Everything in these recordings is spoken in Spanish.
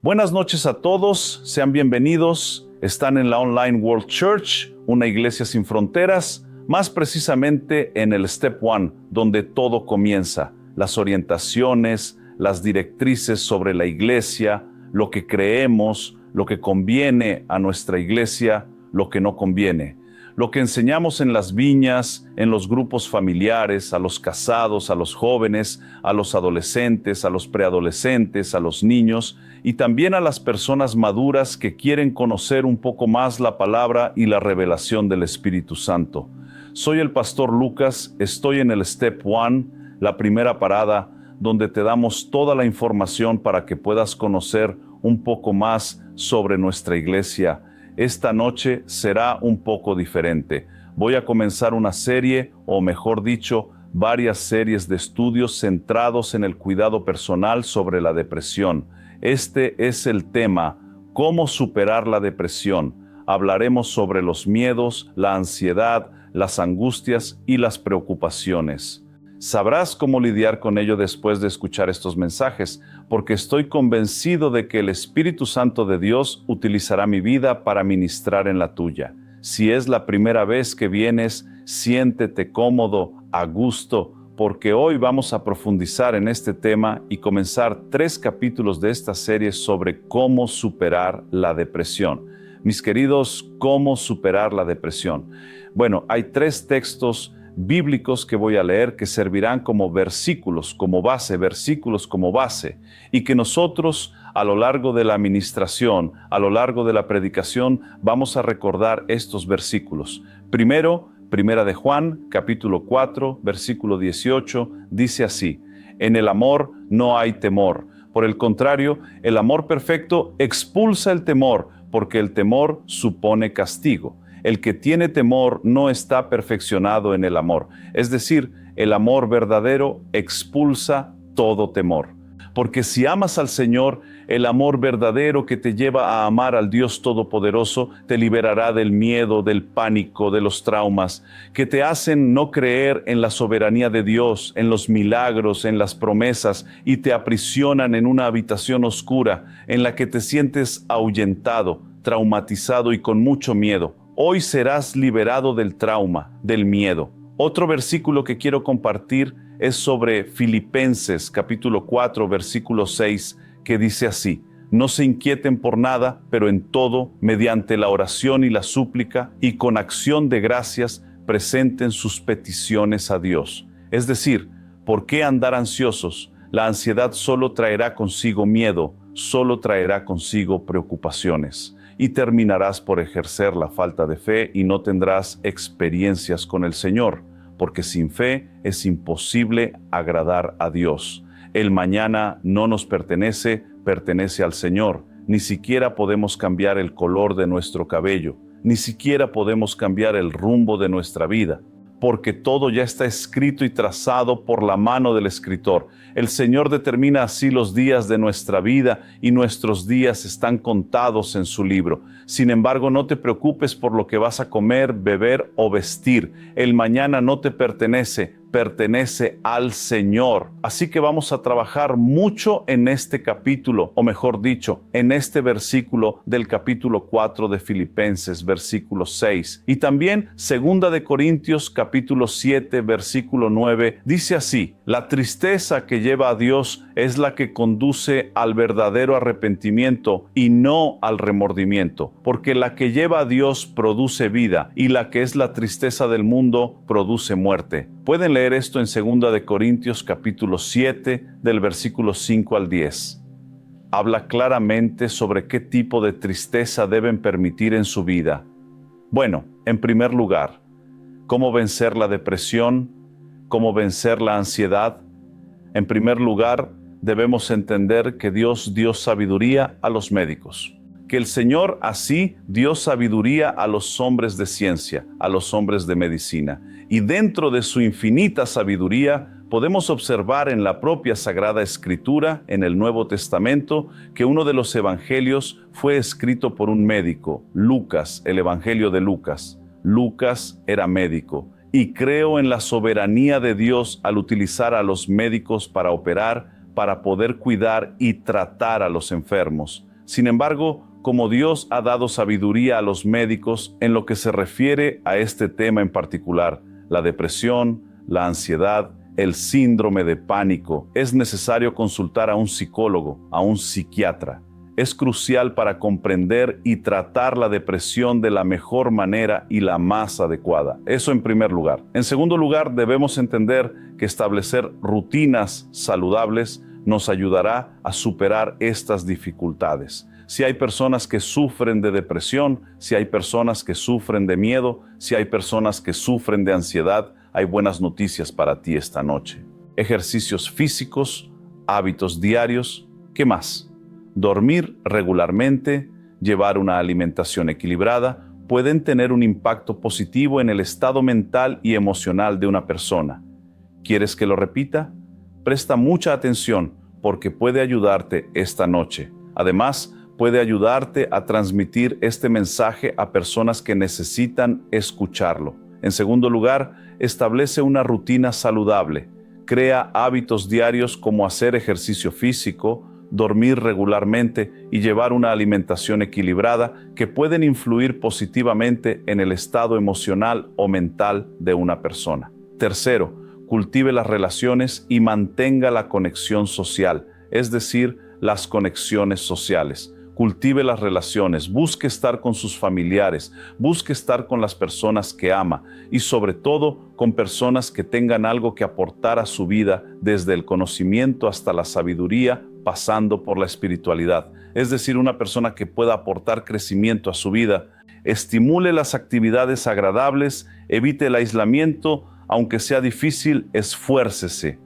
Buenas noches a todos, sean bienvenidos. Están en la Online World Church, una iglesia sin fronteras, más precisamente en el Step One, donde todo comienza. Las orientaciones, las directrices sobre la iglesia, lo que creemos, lo que conviene a nuestra iglesia, lo que no conviene. Lo que enseñamos en las viñas, en los grupos familiares, a los casados, a los jóvenes, a los adolescentes, a los preadolescentes, a los niños y también a las personas maduras que quieren conocer un poco más la palabra y la revelación del Espíritu Santo. Soy el pastor Lucas, estoy en el Step One, la primera parada, donde te damos toda la información para que puedas conocer un poco más sobre nuestra iglesia. Esta noche será un poco diferente. Voy a comenzar una serie, o mejor dicho, varias series de estudios centrados en el cuidado personal sobre la depresión. Este es el tema, ¿cómo superar la depresión? Hablaremos sobre los miedos, la ansiedad, las angustias y las preocupaciones. Sabrás cómo lidiar con ello después de escuchar estos mensajes, porque estoy convencido de que el Espíritu Santo de Dios utilizará mi vida para ministrar en la tuya. Si es la primera vez que vienes, siéntete cómodo, a gusto, porque hoy vamos a profundizar en este tema y comenzar 3 capítulos de esta serie sobre cómo superar la depresión. Mis queridos, ¿cómo superar la depresión? Bueno, hay 3 textos bíblicos que voy a leer que servirán como versículos como base, y que nosotros a lo largo de la administración, a lo largo de la predicación, vamos a recordar estos versículos. Primero, Primera de Juan, capítulo 4, versículo 18, dice así: en el amor no hay temor. Por el contrario, el amor perfecto expulsa el temor, porque el temor supone castigo. El que tiene temor no está perfeccionado en el amor. Es decir, el amor verdadero expulsa todo temor. Porque si amas al Señor, el amor verdadero que te lleva a amar al Dios Todopoderoso te liberará del miedo, del pánico, de los traumas, que te hacen no creer en la soberanía de Dios, en los milagros, en las promesas, y te aprisionan en una habitación oscura en la que te sientes ahuyentado, traumatizado y con mucho miedo. Hoy serás liberado del trauma, del miedo. Otro versículo que quiero compartir es sobre Filipenses, capítulo 4, versículo 6, que dice así: no se inquieten por nada, pero en todo, mediante la oración y la súplica, y con acción de gracias, presenten sus peticiones a Dios. Es decir, ¿por qué andar ansiosos? La ansiedad solo traerá consigo miedo, solo traerá consigo preocupaciones. Y terminarás por ejercer la falta de fe y no tendrás experiencias con el Señor, porque sin fe es imposible agradar a Dios. El mañana no nos pertenece, pertenece al Señor. Ni siquiera podemos cambiar el color de nuestro cabello, ni siquiera podemos cambiar el rumbo de nuestra vida, porque todo ya está escrito y trazado por la mano del escritor. El Señor determina así los días de nuestra vida y nuestros días están contados en su libro. Sin embargo, no te preocupes por lo que vas a comer, beber o vestir. El mañana no te pertenece, pertenece al Señor. Así que vamos a trabajar mucho en este capítulo, o mejor dicho, en este versículo del capítulo 4 de Filipenses, versículo 6. Y también 2 de Corintios, capítulo 7, versículo 9, dice así: la tristeza que lleva a Dios es la que conduce al verdadero arrepentimiento y no al remordimiento, porque la que lleva a Dios produce vida, y la que es la tristeza del mundo produce muerte. Pueden leer esto en 2 de Corintios capítulo 7 del versículo 5 al 10. Habla claramente sobre qué tipo de tristeza deben permitir en su vida. Bueno, en primer lugar, ¿cómo vencer la depresión? ¿Cómo vencer la ansiedad? En primer lugar, debemos entender que Dios dio sabiduría a los médicos. Que el Señor así dio sabiduría a los hombres de ciencia, a los hombres de medicina. Y dentro de su infinita sabiduría, podemos observar en la propia Sagrada Escritura, en el Nuevo Testamento, que uno de los evangelios fue escrito por un médico, Lucas, el Evangelio de Lucas. Lucas era médico, y creo en la soberanía de Dios al utilizar a los médicos para operar, para poder cuidar y tratar a los enfermos. Sin embargo, como Dios ha dado sabiduría a los médicos en lo que se refiere a este tema en particular, la depresión, la ansiedad, el síndrome de pánico, es necesario consultar a un psicólogo, a un psiquiatra. Es crucial para comprender y tratar la depresión de la mejor manera y la más adecuada. Eso en primer lugar. En segundo lugar, debemos entender que establecer rutinas saludables nos ayudará a superar estas dificultades. Si hay personas que sufren de depresión, si hay personas que sufren de miedo, si hay personas que sufren de ansiedad, hay buenas noticias para ti esta noche. Ejercicios físicos, hábitos diarios, ¿qué más? Dormir regularmente, llevar una alimentación equilibrada, pueden tener un impacto positivo en el estado mental y emocional de una persona. ¿Quieres que lo repita? Presta mucha atención porque puede ayudarte esta noche. Además, puede ayudarte a transmitir este mensaje a personas que necesitan escucharlo. En segundo lugar, establece una rutina saludable. Crea hábitos diarios como hacer ejercicio físico, dormir regularmente y llevar una alimentación equilibrada que pueden influir positivamente en el estado emocional o mental de una persona. Tercero, cultive las relaciones y mantenga la conexión social, es decir, las conexiones sociales. Cultive las relaciones, busque estar con sus familiares, busque estar con las personas que ama y sobre todo con personas que tengan algo que aportar a su vida desde el conocimiento hasta la sabiduría, pasando por la espiritualidad. Es decir, una persona que pueda aportar crecimiento a su vida. Estimule las actividades agradables, evite el aislamiento, aunque sea difícil, esfuércese.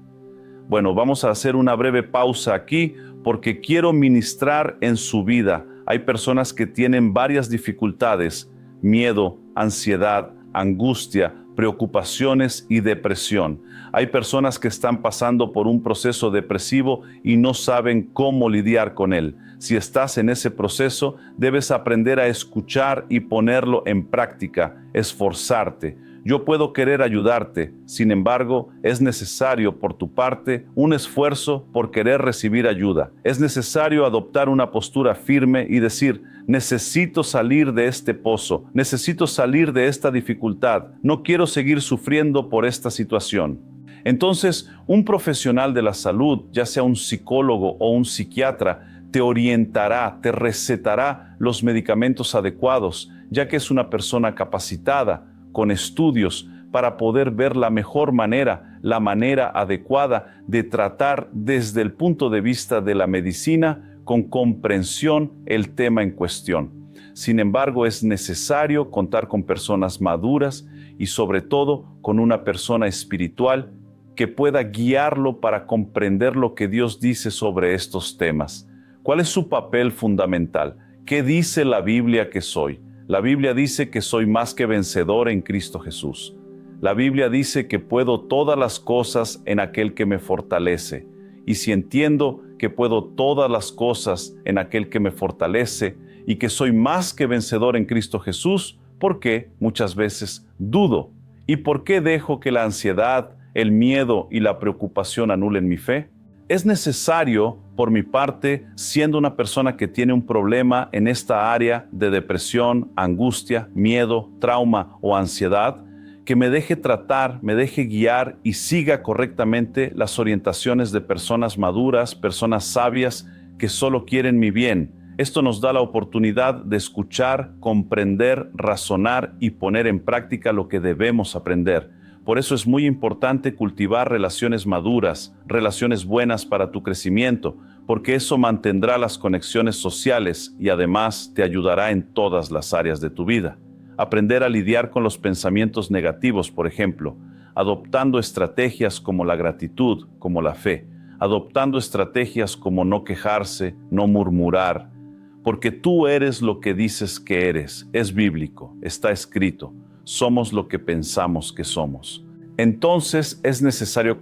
Bueno, vamos a hacer una breve pausa aquí porque quiero ministrar en su vida. Hay personas que tienen varias dificultades, miedo, ansiedad, angustia, preocupaciones y depresión. Hay personas que están pasando por un proceso depresivo y no saben cómo lidiar con él. Si estás en ese proceso, debes aprender a escuchar y ponerlo en práctica, esforzarte. Yo puedo querer ayudarte, sin embargo, es necesario por tu parte un esfuerzo por querer recibir ayuda. Es necesario adoptar una postura firme y decir, necesito salir de este pozo, necesito salir de esta dificultad, no quiero seguir sufriendo por esta situación. Entonces, un profesional de la salud, ya sea un psicólogo o un psiquiatra, te orientará, te recetará los medicamentos adecuados, ya que es una persona capacitada, con estudios para poder ver la mejor manera, la manera adecuada de tratar desde el punto de vista de la medicina con comprensión el tema en cuestión. Sin embargo, es necesario contar con personas maduras y sobre todo con una persona espiritual que pueda guiarlo para comprender lo que Dios dice sobre estos temas. ¿Cuál es su papel fundamental? ¿Qué dice la Biblia que soy? La Biblia dice que soy más que vencedor en Cristo Jesús. La Biblia dice que puedo todas las cosas en aquel que me fortalece. Y si entiendo que puedo todas las cosas en aquel que me fortalece y que soy más que vencedor en Cristo Jesús, ¿por qué muchas veces dudo? ¿Y por qué dejo que la ansiedad, el miedo y la preocupación anulen mi fe? Es necesario, por mi parte, siendo una persona que tiene un problema en esta área de depresión, angustia, miedo, trauma o ansiedad, que me deje tratar, me deje guiar y siga correctamente las orientaciones de personas maduras, personas sabias que solo quieren mi bien. Esto nos da la oportunidad de escuchar, comprender, razonar y poner en práctica lo que debemos aprender. Por eso es muy importante cultivar relaciones maduras, relaciones buenas para tu crecimiento, porque eso mantendrá las conexiones sociales y además te ayudará en todas las áreas de tu vida. Aprender a lidiar con los pensamientos negativos, por ejemplo, adoptando estrategias como la gratitud, como la fe, adoptando estrategias como no quejarse, no murmurar, porque tú eres lo que dices que eres, es bíblico, está escrito. Somos lo que pensamos que somos. Entonces es necesario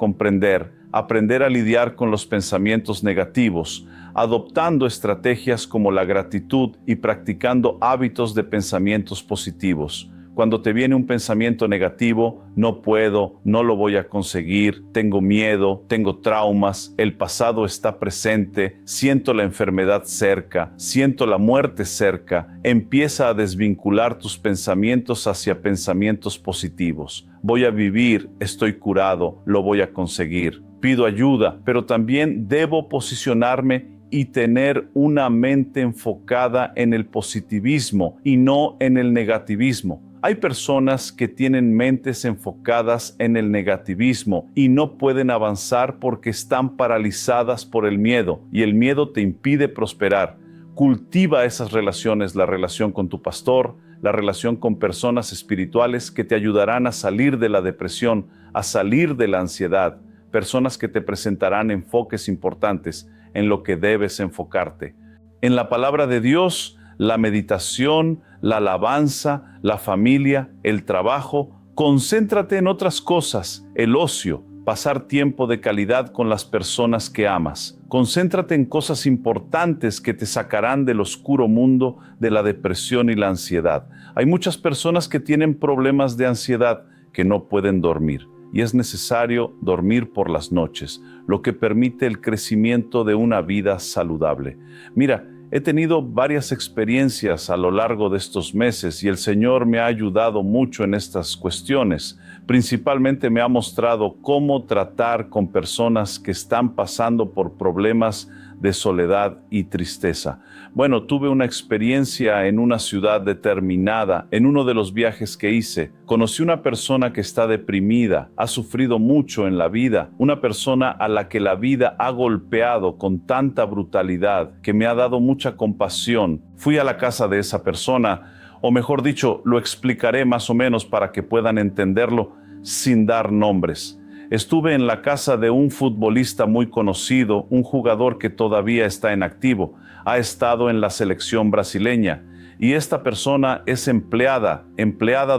aprender a lidiar con los pensamientos negativos, adoptando estrategias como la gratitud y practicando hábitos de pensamientos positivos. Cuando te viene un pensamiento negativo, no puedo, no lo voy a conseguir, tengo miedo, tengo traumas, el pasado está presente, siento la enfermedad cerca, siento la muerte cerca, empieza a desvincular tus pensamientos hacia pensamientos positivos. Voy a vivir, estoy curado, lo voy a conseguir. Pido ayuda, pero también debo posicionarme y tener una mente enfocada en el positivismo y no en el negativismo. Hay personas que tienen mentes enfocadas en el negativismo y no pueden avanzar porque están paralizadas por el miedo, y el miedo te impide prosperar. Cultiva esas relaciones, la relación con tu pastor, la relación con personas espirituales que te ayudarán a salir de la depresión, a salir de la ansiedad, personas que te presentarán enfoques importantes en lo que debes enfocarte. En la palabra de Dios, la meditación, la alabanza, la familia, el trabajo. Concéntrate en otras cosas, el ocio, pasar tiempo de calidad con las personas que amas. Concéntrate en cosas importantes que te sacarán del oscuro mundo de la depresión y la ansiedad. Hay muchas personas que tienen problemas de ansiedad que no pueden dormir, y es necesario dormir por las noches, lo que permite el crecimiento de una vida saludable. Mira, he tenido varias experiencias a lo largo de estos meses y el Señor me ha ayudado mucho en estas cuestiones. Principalmente me ha mostrado cómo tratar con personas que están pasando por problemas de soledad y tristeza. Bueno, tuve una experiencia en una ciudad determinada. En uno de los viajes que hice, conocí una persona que está deprimida, ha sufrido mucho en la vida, una persona a la que la vida ha golpeado con tanta brutalidad que me ha dado mucha compasión. Fui a la casa de esa persona, o mejor dicho, lo explicaré más o menos para que puedan entenderlo sin dar nombres. Estuve en la casa de un futbolista muy conocido, un jugador que todavía está en activo, ha estado en la selección brasileña, y esta persona es empleada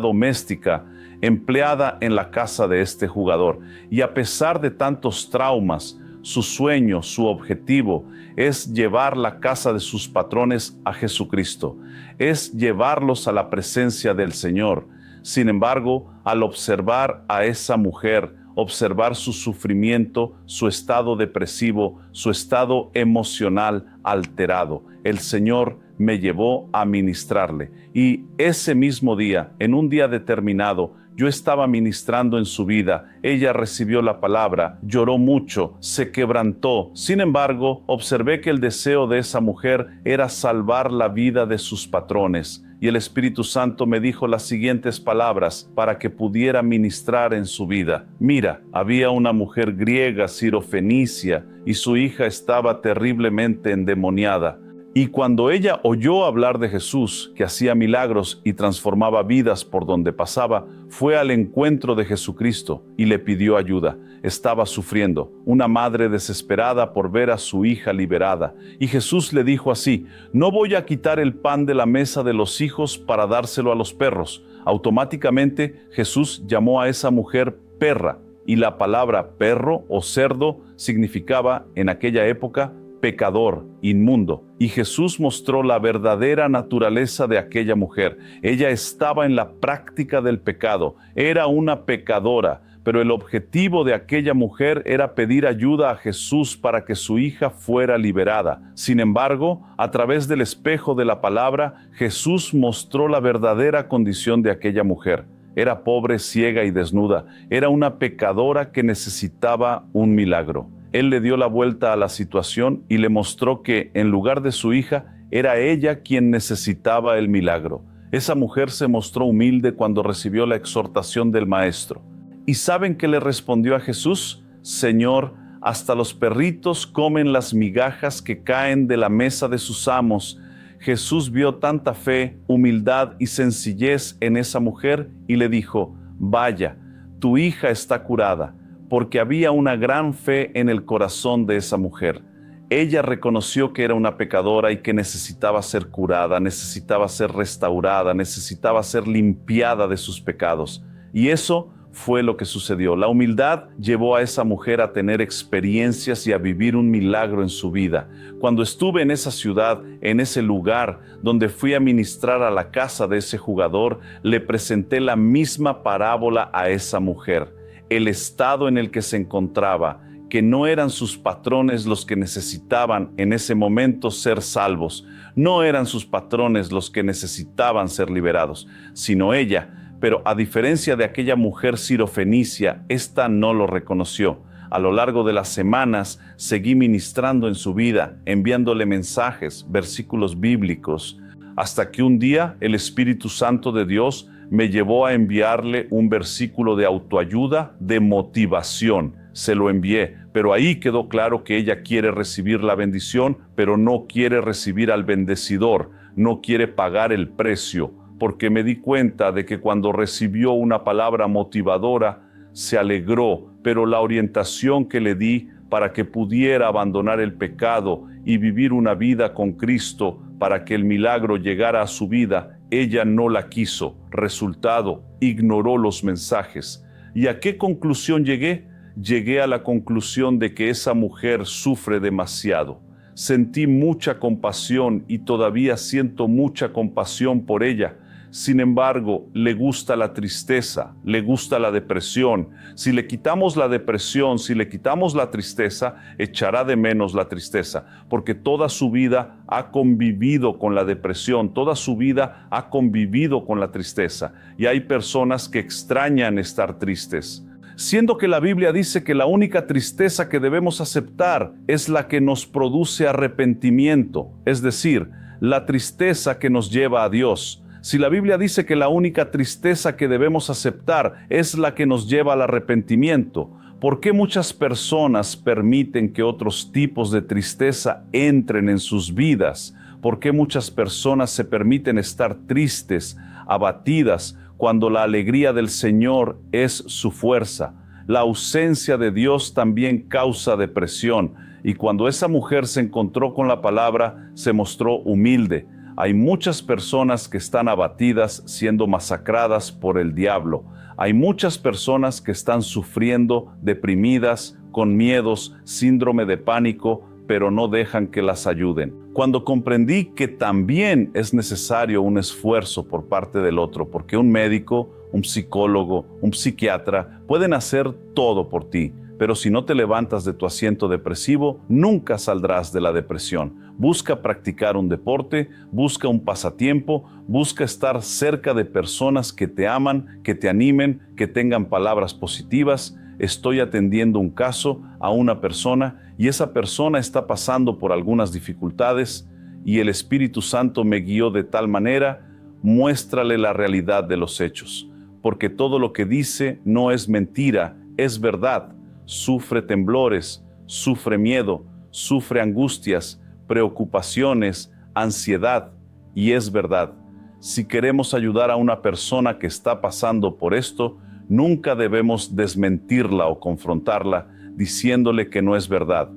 doméstica, empleada en la casa de este jugador. Y a pesar de tantos traumas, su sueño, su objetivo es llevar la casa de sus patrones a Jesucristo, es llevarlos a la presencia del Señor. Sin embargo, al observar a esa mujer, observar su sufrimiento, su estado depresivo, su estado emocional alterado, el Señor me llevó a ministrarle. Y ese mismo día, en un día determinado, yo estaba ministrando en su vida. Ella recibió la palabra, lloró mucho, se quebrantó. Sin embargo, observé que el deseo de esa mujer era salvar la vida de sus patrones. Y el Espíritu Santo me dijo las siguientes palabras para que pudiera ministrar en su vida. Mira, había una mujer griega, sirofenicia, y su hija estaba terriblemente endemoniada. Y cuando ella oyó hablar de Jesús, que hacía milagros y transformaba vidas por donde pasaba, fue al encuentro de Jesucristo y le pidió ayuda. Estaba sufriendo, una madre desesperada por ver a su hija liberada. Y Jesús le dijo así: no voy a quitar el pan de la mesa de los hijos para dárselo a los perros. Automáticamente Jesús llamó a esa mujer perra, y la palabra perro o cerdo significaba en aquella época pecador, inmundo. Y Jesús mostró la verdadera naturaleza de aquella mujer. Ella estaba en la práctica del pecado, era una pecadora, pero el objetivo de aquella mujer era pedir ayuda a Jesús para que su hija fuera liberada. Sin embargo, a través del espejo de la palabra, Jesús mostró la verdadera condición de aquella mujer. Era pobre, ciega y desnuda. Era una pecadora que necesitaba un milagro. Él le dio la vuelta a la situación y le mostró que, en lugar de su hija, era ella quien necesitaba el milagro. Esa mujer se mostró humilde cuando recibió la exhortación del Maestro. ¿Y saben qué le respondió a Jesús? Señor, hasta los perritos comen las migajas que caen de la mesa de sus amos. Jesús vio tanta fe, humildad y sencillez en esa mujer y le dijo: vaya, tu hija está curada. Porque había una gran fe en el corazón de esa mujer. Ella reconoció que era una pecadora y que necesitaba ser curada, necesitaba ser restaurada, necesitaba ser limpiada de sus pecados. Y eso fue lo que sucedió. La humildad llevó a esa mujer a tener experiencias y a vivir un milagro en su vida. Cuando estuve en esa ciudad, en ese lugar donde fui a ministrar a la casa de ese jugador, le presenté la misma parábola a esa mujer. El estado en el que se encontraba, que no eran sus patrones los que necesitaban en ese momento ser salvos, no eran sus patrones los que necesitaban ser liberados, sino ella. Pero a diferencia de aquella mujer sirofenicia, esta no lo reconoció. A lo largo de las semanas seguí ministrando en su vida, enviándole mensajes, versículos bíblicos, hasta que un día el Espíritu Santo de Dios me llevó a enviarle un versículo de autoayuda, de motivación. Se lo envié, pero ahí quedó claro que ella quiere recibir la bendición, pero no quiere recibir al bendecidor, no quiere pagar el precio, porque me di cuenta de que cuando recibió una palabra motivadora, se alegró, pero la orientación que le di para que pudiera abandonar el pecado y vivir una vida con Cristo, para que el milagro llegara a su vida, ella no la quiso. Resultado, ignoró los mensajes. ¿Y a qué conclusión llegué? Llegué a la conclusión de que esa mujer sufre demasiado. Sentí mucha compasión y todavía siento mucha compasión por ella. Sin embargo, le gusta la tristeza, le gusta la depresión. Si le quitamos la depresión, si le quitamos la tristeza, echará de menos la tristeza, porque toda su vida ha convivido con la depresión, toda su vida ha convivido con la tristeza. Y hay personas que extrañan estar tristes, siendo que la Biblia dice que la única tristeza que debemos aceptar es la que nos produce arrepentimiento, es decir, la tristeza que nos lleva a Dios. Si la Biblia dice que la única tristeza que debemos aceptar es la que nos lleva al arrepentimiento, ¿por qué muchas personas permiten que otros tipos de tristeza entren en sus vidas? ¿Por qué muchas personas se permiten estar tristes, abatidas, cuando la alegría del Señor es su fuerza? La ausencia de Dios también causa depresión, y cuando esa mujer se encontró con la palabra, se mostró humilde. Hay muchas personas que están abatidas, siendo masacradas por el diablo. Hay muchas personas que están sufriendo, deprimidas, con miedos, síndrome de pánico, pero no dejan que las ayuden. Cuando comprendí que también es necesario un esfuerzo por parte del otro, porque un médico, un psicólogo, un psiquiatra pueden hacer todo por ti, pero si no te levantas de tu asiento depresivo, nunca saldrás de la depresión. Busca practicar un deporte, busca un pasatiempo, busca estar cerca de personas que te aman, que te animen, que tengan palabras positivas. Estoy atendiendo un caso a una persona y esa persona está pasando por algunas dificultades y el Espíritu Santo me guió de tal manera, muéstrale la realidad de los hechos, porque todo lo que dice no es mentira, es verdad. Sufre temblores, sufre miedo, sufre angustias, preocupaciones, ansiedad, y es verdad. Si queremos ayudar a una persona que está pasando por esto, nunca debemos desmentirla o confrontarla diciéndole que no es verdad,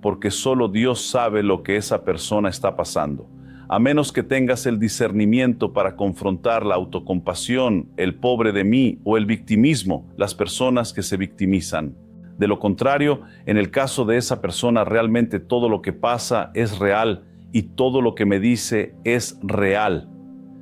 porque solo Dios sabe lo que esa persona está pasando. A menos que tengas el discernimiento para confrontar la autocompasión, el pobre de mí o el victimismo, las personas que se victimizan. De lo contrario, en el caso de esa persona, realmente todo lo que pasa es real y todo lo que me dice es real.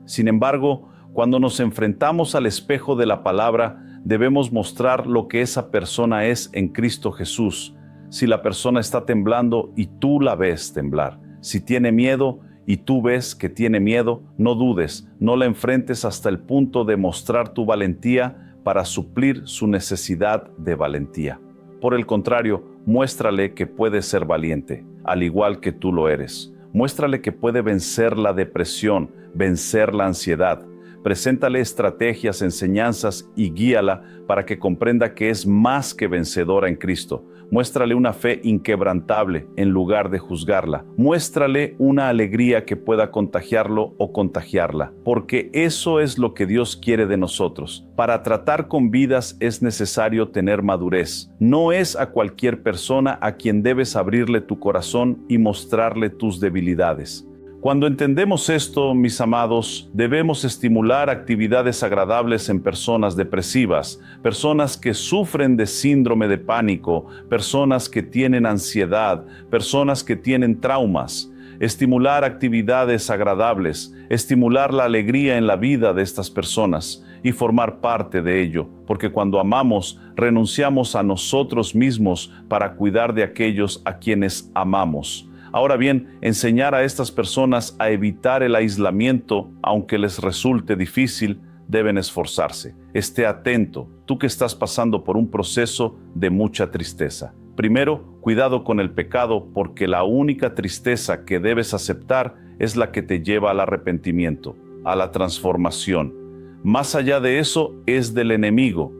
Sin embargo, cuando nos enfrentamos al espejo de la palabra, debemos mostrar lo que esa persona es en Cristo Jesús. Si la persona está temblando y tú la ves temblar, si tiene miedo y tú ves que tiene miedo, no dudes, no la enfrentes hasta el punto de mostrar tu valentía para suplir su necesidad de valentía. Por el contrario, muéstrale que puede ser valiente, al igual que tú lo eres. Muéstrale que puede vencer la depresión, vencer la ansiedad. Preséntale estrategias, enseñanzas y guíala para que comprenda que es más que vencedora en Cristo. Muéstrale una fe inquebrantable en lugar de juzgarla. Muéstrale una alegría que pueda contagiarlo o contagiarla, porque eso es lo que Dios quiere de nosotros. Para tratar con vidas es necesario tener madurez. No es a cualquier persona a quien debes abrirle tu corazón y mostrarle tus debilidades. Cuando entendemos esto, mis amados, debemos estimular actividades agradables en personas depresivas, personas que sufren de síndrome de pánico, personas que tienen ansiedad, personas que tienen traumas. Estimular actividades agradables, estimular la alegría en la vida de estas personas y formar parte de ello, porque cuando amamos, renunciamos a nosotros mismos para cuidar de aquellos a quienes amamos. Ahora bien, enseñar a estas personas a evitar el aislamiento, aunque les resulte difícil, deben esforzarse. Esté atento, tú que estás pasando por un proceso de mucha tristeza. Primero, cuidado con el pecado, porque la única tristeza que debes aceptar es la que te lleva al arrepentimiento, a la transformación. Más allá de eso, es del enemigo.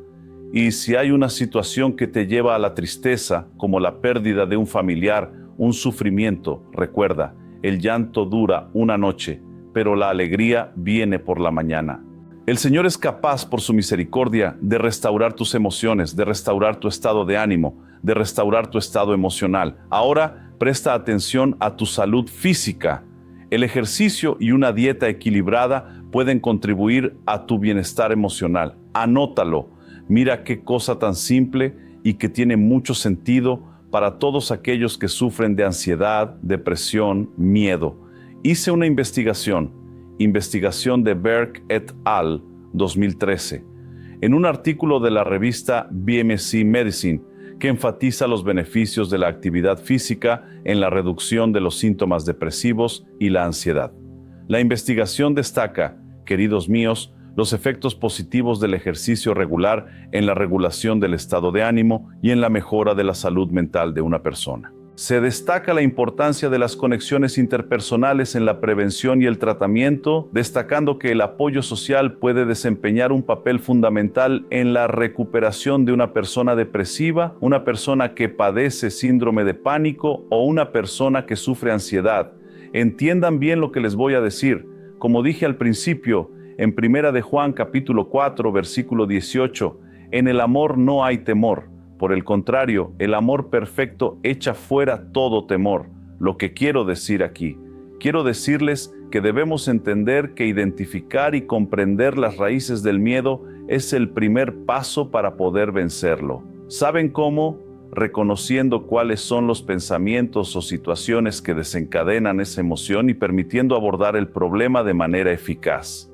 Y si hay una situación que te lleva a la tristeza, como la pérdida de un familiar, un sufrimiento, recuerda, el llanto dura una noche, pero la alegría viene por la mañana. El Señor es capaz, por su misericordia, de restaurar tus emociones, de restaurar tu estado de ánimo, de restaurar tu estado emocional. Ahora, presta atención a tu salud física. El ejercicio y una dieta equilibrada pueden contribuir a tu bienestar emocional. Anótalo. Mira qué cosa tan simple y que tiene mucho sentido para todos aquellos que sufren de ansiedad, depresión, miedo. Hice una investigación de Berg et al. 2013, en un artículo de la revista BMC Medicine, que enfatiza los beneficios de la actividad física en la reducción de los síntomas depresivos y la ansiedad. La investigación destaca, queridos míos, los efectos positivos del ejercicio regular en la regulación del estado de ánimo y en la mejora de la salud mental de una persona. Se destaca la importancia de las conexiones interpersonales en la prevención y el tratamiento, destacando que el apoyo social puede desempeñar un papel fundamental en la recuperación de una persona depresiva, una persona que padece síndrome de pánico o una persona que sufre ansiedad. Entiendan bien lo que les voy a decir. Como dije al principio, en 1 de Juan capítulo 4, versículo 18, en el amor no hay temor. Por el contrario, el amor perfecto echa fuera todo temor. Lo que quiero decir aquí, quiero decirles que debemos entender que identificar y comprender las raíces del miedo es el primer paso para poder vencerlo. ¿Saben cómo? Reconociendo cuáles son los pensamientos o situaciones que desencadenan esa emoción y permitiendo abordar el problema de manera eficaz.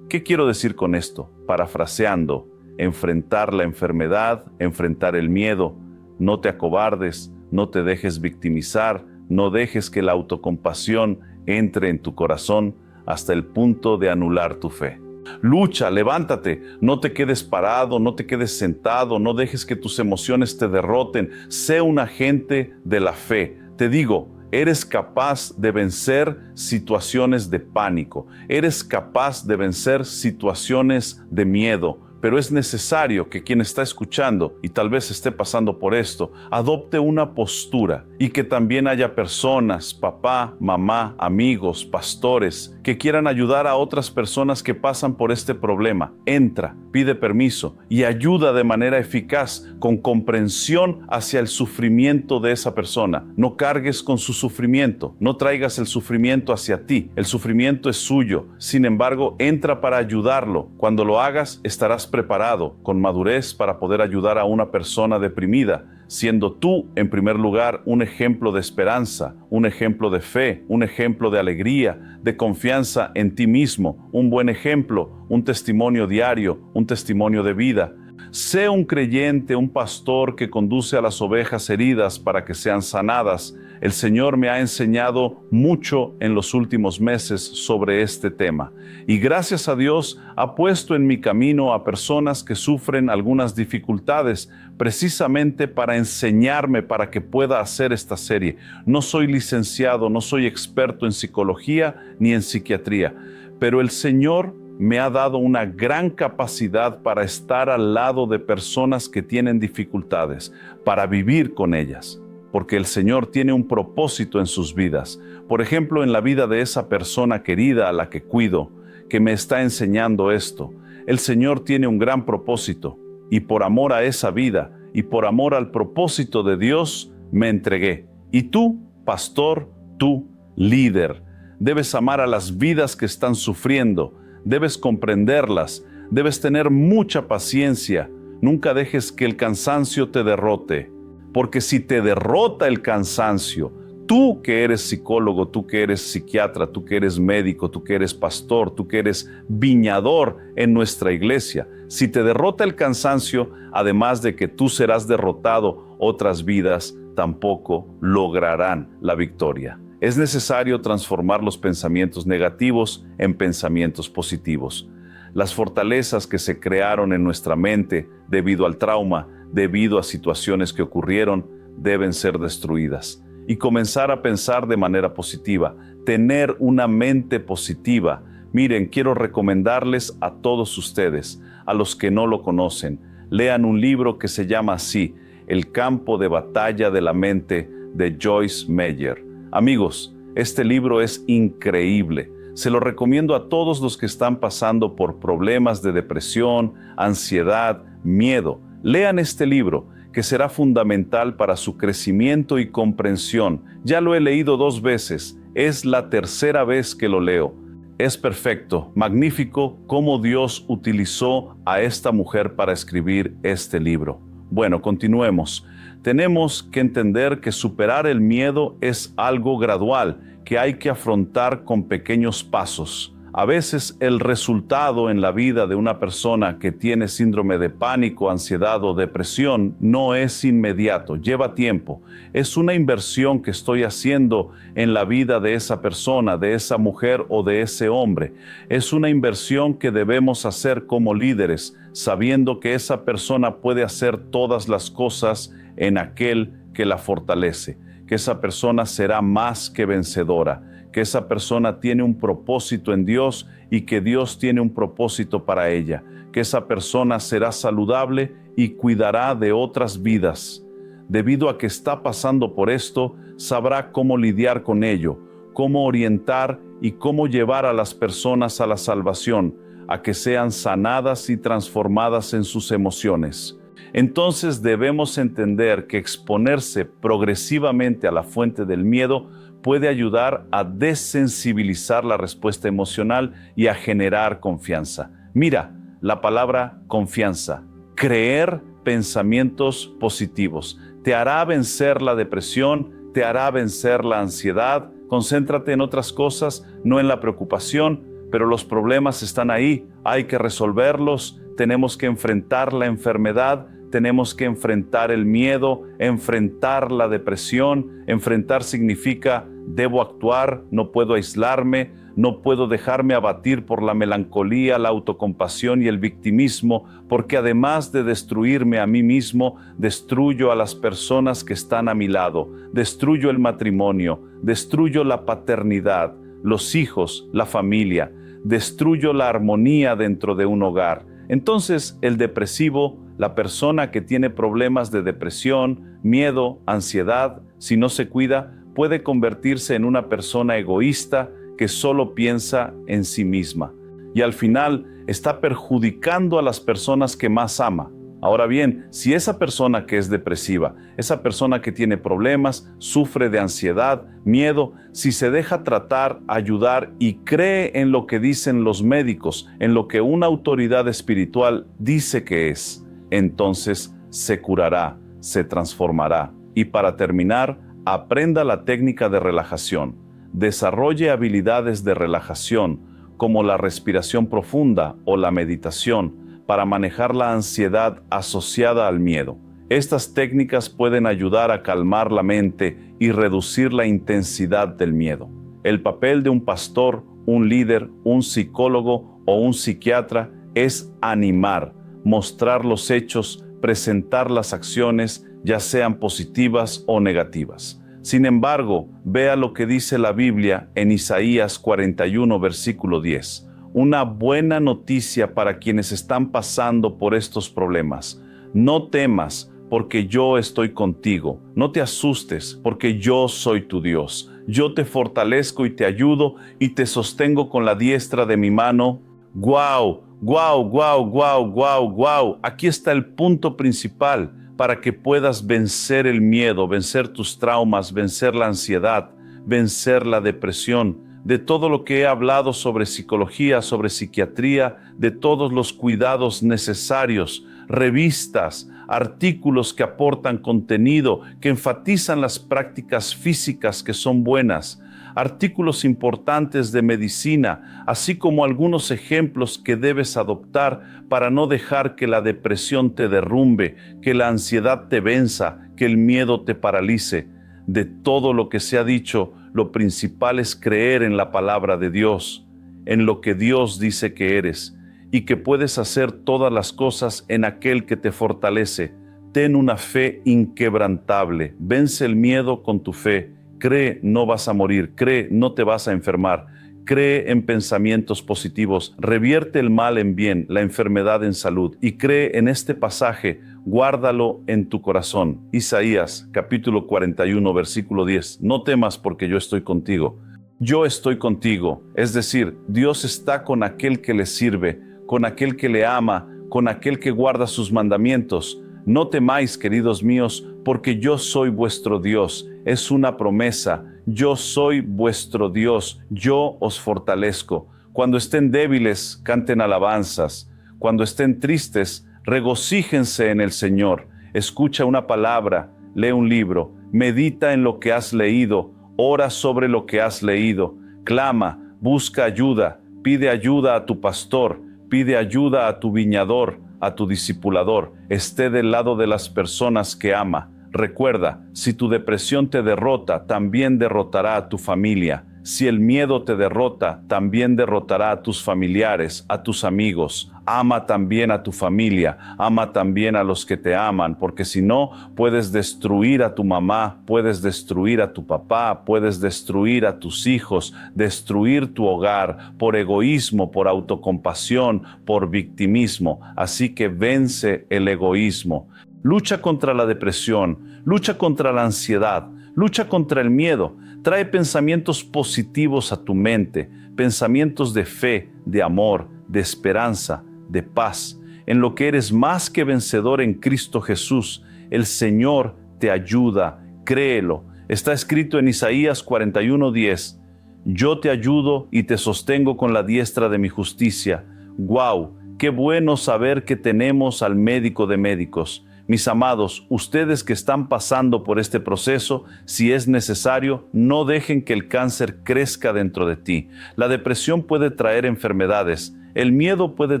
¿Qué quiero decir con esto? Parafraseando, enfrentar la enfermedad, enfrentar el miedo. No te acobardes, no te dejes victimizar, no dejes que la autocompasión entre en tu corazón hasta el punto de anular tu fe. Lucha, levántate, no te quedes parado, no te quedes sentado, no dejes que tus emociones te derroten. Sé un agente de la fe. Te digo, eres capaz de vencer situaciones de pánico, eres capaz de vencer situaciones de miedo, pero es necesario que quien está escuchando y tal vez esté pasando por esto, adopte una postura y que también haya personas, papá, mamá, amigos, pastores, que quieran ayudar a otras personas que pasan por este problema. Entra, pide permiso y ayuda de manera eficaz, con comprensión hacia el sufrimiento de esa persona. No cargues con su sufrimiento, no traigas el sufrimiento hacia ti. El sufrimiento es suyo. Sin embargo, entra para ayudarlo. Cuando lo hagas, estarás preparado con madurez para poder ayudar a una persona deprimida, siendo tú, en primer lugar, un ejemplo de esperanza, un ejemplo de fe, un ejemplo de alegría, de confianza en ti mismo, un buen ejemplo, un testimonio diario, un testimonio de vida. Sé un creyente, un pastor que conduce a las ovejas heridas para que sean sanadas. El Señor me ha enseñado mucho en los últimos meses sobre este tema. Y gracias a Dios ha puesto en mi camino a personas que sufren algunas dificultades, precisamente para enseñarme para que pueda hacer esta serie. No soy licenciado, no soy experto en psicología ni en psiquiatría, pero el Señor me ha dado una gran capacidad para estar al lado de personas que tienen dificultades, para vivir con ellas, porque el Señor tiene un propósito en sus vidas. Por ejemplo, en la vida de esa persona querida a la que cuido, que me está enseñando esto. El Señor tiene un gran propósito, y por amor a esa vida, y por amor al propósito de Dios, me entregué. Y tú, pastor, tú, líder, Debes amar a las vidas que están sufriendo. Debes comprenderlas. Debes tener mucha paciencia. Nunca dejes que el cansancio te derrote. Porque si te derrota el cansancio, tú que eres psicólogo, tú que eres psiquiatra, tú que eres médico, tú que eres pastor, tú que eres viñador en nuestra iglesia, si te derrota el cansancio, además de que tú serás derrotado, otras vidas tampoco lograrán la victoria. Es necesario transformar los pensamientos negativos en pensamientos positivos. Las fortalezas que se crearon en nuestra mente debido al trauma, debido a situaciones que ocurrieron, deben ser destruidas. Y comenzar a pensar de manera positiva, tener una mente positiva. Miren, quiero recomendarles a todos ustedes, a los que no lo conocen, lean un libro que se llama así, El campo de batalla de la mente, de Joyce Meyer. Amigos, este libro es increíble. Se lo recomiendo a todos los que están pasando por problemas de depresión, ansiedad, miedo. Lean este libro, que será fundamental para su crecimiento y comprensión. Ya lo he leído 2 veces, es la tercera vez que lo leo. Es perfecto, magnífico cómo Dios utilizó a esta mujer para escribir este libro. Bueno, continuemos. Tenemos que entender que superar el miedo es algo gradual, que hay que afrontar con pequeños pasos. A veces el resultado en la vida de una persona que tiene síndrome de pánico, ansiedad o depresión no es inmediato, lleva tiempo. Es una inversión que estoy haciendo en la vida de esa persona, de esa mujer o de ese hombre. Es una inversión que debemos hacer como líderes, sabiendo que esa persona puede hacer todas las cosas en aquel que la fortalece, que esa persona será más que vencedora, que esa persona tiene un propósito en Dios y que Dios tiene un propósito para ella, que esa persona será saludable y cuidará de otras vidas. Debido a que está pasando por esto, sabrá cómo lidiar con ello, cómo orientar y cómo llevar a las personas a la salvación, a que sean sanadas y transformadas en sus emociones. Entonces debemos entender que exponerse progresivamente a la fuente del miedo puede ayudar a desensibilizar la respuesta emocional y a generar confianza. Mira, la palabra confianza, creer pensamientos positivos, te hará vencer la depresión, te hará vencer la ansiedad. Concéntrate en otras cosas, no en la preocupación, pero los problemas están ahí, hay que resolverlos, tenemos que enfrentar la enfermedad, tenemos que enfrentar el miedo, enfrentar la depresión. Enfrentar significa debo actuar, no puedo aislarme, no puedo dejarme abatir por la melancolía, la autocompasión y el victimismo, porque además de destruirme a mí mismo, destruyo a las personas que están a mi lado, destruyo el matrimonio, destruyo la paternidad, los hijos, la familia, destruyo la armonía dentro de un hogar. Entonces, el depresivo, la persona que tiene problemas de depresión, miedo, ansiedad, si no se cuida, puede convertirse en una persona egoísta que solo piensa en sí misma. Y al final está perjudicando a las personas que más ama. Ahora bien, si esa persona que es depresiva, esa persona que tiene problemas, sufre de ansiedad, miedo, si se deja tratar, ayudar y cree en lo que dicen los médicos, en lo que una autoridad espiritual dice que es, entonces se curará, se transformará. Y para terminar, aprenda la técnica de relajación. Desarrolle habilidades de relajación, como la respiración profunda o la meditación, para manejar la ansiedad asociada al miedo. Estas técnicas pueden ayudar a calmar la mente y reducir la intensidad del miedo. El papel de un pastor, un líder, un psicólogo o un psiquiatra es animar, mostrar los hechos, presentar las acciones, ya sean positivas o negativas. Sin embargo, vea lo que dice la Biblia en Isaías 41, versículo 10. Una buena noticia para quienes están pasando por estos problemas. No temas, porque yo estoy contigo. No te asustes, porque yo soy tu Dios. Yo te fortalezco y te ayudo y te sostengo con la diestra de mi mano. ¡Guau! ¡Guau! ¡Guau! ¡Guau! ¡Guau! ¡Guau! Aquí está el punto principal para que puedas vencer el miedo, vencer tus traumas, vencer la ansiedad, vencer la depresión, de todo lo que he hablado sobre psicología, sobre psiquiatría, de todos los cuidados necesarios, revistas, artículos que aportan contenido, que enfatizan las prácticas físicas que son buenas, artículos importantes de medicina, así como algunos ejemplos que debes adoptar para no dejar que la depresión te derrumbe, que la ansiedad te venza, que el miedo te paralice. De todo lo que se ha dicho, lo principal es creer en la palabra de Dios, en lo que Dios dice que eres, y que puedes hacer todas las cosas en aquel que te fortalece. Ten una fe inquebrantable, vence el miedo con tu fe. Cree, no vas a morir. Cree, no te vas a enfermar. Cree en pensamientos positivos. Revierte el mal en bien, la enfermedad en salud. Y cree en este pasaje, guárdalo en tu corazón. Isaías, capítulo 41, versículo 10. No temas porque yo estoy contigo. Yo estoy contigo. Es decir, Dios está con aquel que le sirve, con aquel que le ama, con aquel que guarda sus mandamientos. No temáis, queridos míos, porque yo soy vuestro Dios. Es una promesa. Yo soy vuestro Dios. Yo os fortalezco. Cuando estén débiles, canten alabanzas. Cuando estén tristes, regocíjense en el Señor. Escucha una palabra, lee un libro, medita en lo que has leído, ora sobre lo que has leído, clama, busca ayuda, pide ayuda a tu pastor, pide ayuda a tu viñador, a tu discipulador, esté del lado de las personas que ama. Recuerda, si tu depresión te derrota, también derrotará a tu familia. Si el miedo te derrota, también derrotará a tus familiares, a tus amigos. Ama también a tu familia, ama también a los que te aman, porque si no, puedes destruir a tu mamá, puedes destruir a tu papá, puedes destruir a tus hijos, destruir tu hogar por egoísmo, por autocompasión, por victimismo. Así que vence el egoísmo. Lucha contra la depresión, lucha contra la ansiedad, lucha contra el miedo. Trae pensamientos positivos a tu mente, pensamientos de fe, de amor, de esperanza, de paz. En lo que eres más que vencedor en Cristo Jesús, el Señor te ayuda, créelo. Está escrito en Isaías 41:10. Yo te ayudo y te sostengo con la diestra de mi justicia. ¡Guau! ¡Qué bueno saber que tenemos al médico de médicos! Mis amados, ustedes que están pasando por este proceso, si es necesario, no dejen que el cáncer crezca dentro de ti. La depresión puede traer enfermedades, el miedo puede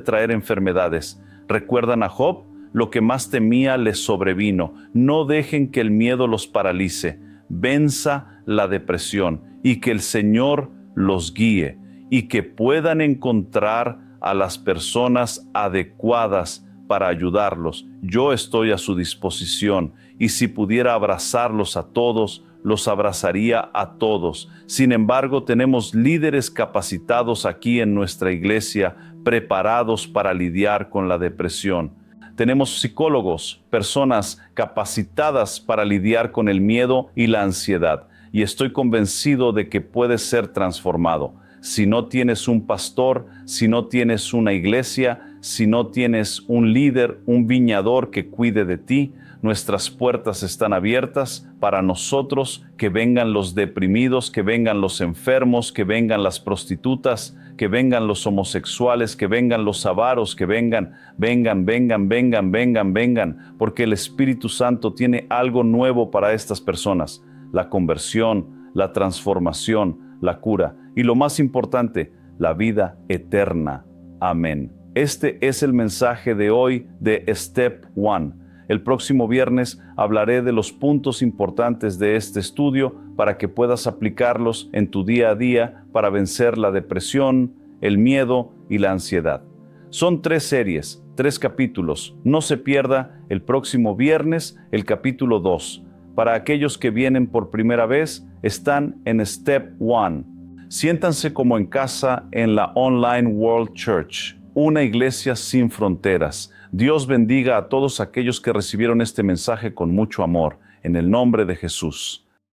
traer enfermedades. ¿Recuerdan a Job? Lo que más temía les sobrevino. No dejen que el miedo los paralice. Venza la depresión y que el Señor los guíe y que puedan encontrar a las personas adecuadas para ayudarlos. Yo estoy a su disposición y si pudiera abrazarlos a todos, los abrazaría a todos. Sin embargo, tenemos líderes capacitados aquí en nuestra iglesia, preparados para lidiar con la depresión. Tenemos psicólogos, personas capacitadas para lidiar con el miedo y la ansiedad. Y estoy convencido de que puedes ser transformado. Si no tienes un pastor, si no tienes una iglesia, si no tienes un líder, un viñador que cuide de ti, nuestras puertas están abiertas para nosotros, que vengan los deprimidos, que vengan los enfermos, que vengan las prostitutas, que vengan los homosexuales, que vengan los avaros, que vengan, porque el Espíritu Santo tiene algo nuevo para estas personas, la conversión, la transformación, la cura y lo más importante, la vida eterna. Amén. Este es el mensaje de hoy de Step 1. El próximo viernes hablaré de los puntos importantes de este estudio para que puedas aplicarlos en tu día a día para vencer la depresión, el miedo y la ansiedad. Son 3 series, 3 capítulos. No se pierda el próximo viernes el capítulo 2. Para aquellos que vienen por primera vez, están en Step 1. Siéntanse como en casa en la Online World Church, una iglesia sin fronteras. Dios bendiga a todos aquellos que recibieron este mensaje con mucho amor, en el nombre de Jesús.